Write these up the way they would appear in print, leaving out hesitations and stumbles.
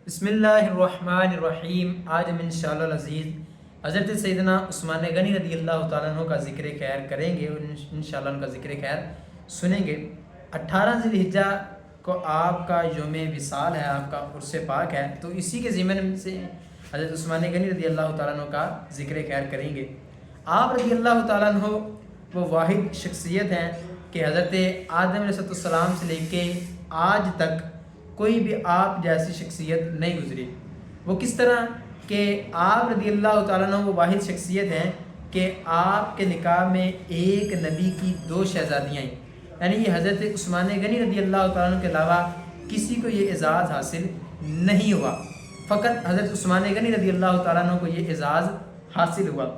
بسم اللہ الرحمن الرحیم۔ آج ہم انشاءاللہ العزیز حضرت سیدنا عثمان غنی رضی اللہ تعالیٰ عنہ کا ذکر خیر کریں گے اور انشاءاللہ ان کا ذکر خیر سنیں گے۔ 18 ذی الحجہ کو آپ کا یوم وصال ہے، آپ کا عرس پاک ہے، تو اسی کے ضمن سے حضرت عثمان غنی رضی اللہ تعالیٰ عنہ کا ذکر خیر کریں گے۔ آپ رضی اللہ تعالیٰ عنہ وہ واحد شخصیت ہیں کہ حضرت آدم علیہ السلام سے لے کے آج تک کوئی بھی آپ جیسی شخصیت نہیں گزری۔ وہ کس طرح کہ آپ رضی اللہ تعالیٰ عنہ وہ واحد شخصیت ہیں کہ آپ کے نکاح میں ایک نبی کی 2 شہزادیاں ہیں، یعنی یہ حضرت عثمان غنی رضی اللہ تعالیٰ عنہ کے علاوہ کسی کو یہ اعزاز حاصل نہیں ہوا، فقط حضرت عثمان غنی رضی اللہ تعالیٰ عنہ کو یہ اعزاز حاصل ہوا۔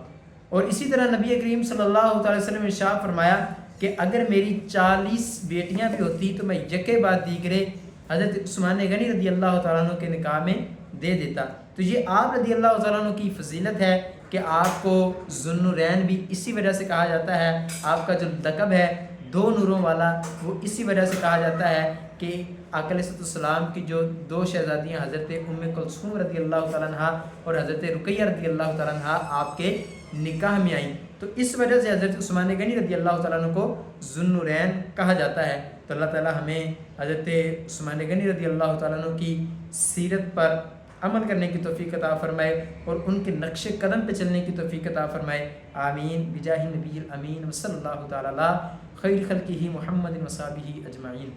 اور اسی طرح نبی کریم صلی اللہ علیہ وسلم نے ارشاد فرمایا کہ اگر میری 40 بیٹیاں بھی ہوتی تو میں یکے بعد دیگرے حضرت عثمان غنی رضی اللہ تعالیٰ عنہ کے نکاح میں دے دیتا۔ تو یہ آپ رضی اللہ تعالیٰ عنہ کی فضیلت ہے کہ آپ کو ذو النورین بھی اسی وجہ سے کہا جاتا ہے، آپ کا جو لقب ہے 2 نوروں والا وہ اسی وجہ سے کہا جاتا ہے کہ آقا علیہ السلام کی جو 2 شہزادیاں حضرت ام کلثوم رضی اللہ تعالیٰ عنہ اور حضرت رقیہ رضی اللہ تعالیٰ عنہ آپ کے نکاح میں آئیں، تو اس وجہ سے حضرت عثمان غنی رضی اللہ تعالیٰ عنہ کو ذو النورین کہا جاتا ہے۔ تو اللہ تعالیٰ ہمیں حضرت عثمان غنی رضی اللہ تعالیٰ عنہ کی سیرت پر عمل کرنے کی توفیق عطا فرمائے اور ان کے نقش قدم پہ چلنے کی توفیق عطا فرمائے، آمین بجاہ نبی الامین وصلی اللہ تعالیٰ علی خیر خلقہ محمد وصحبہ اجمعین۔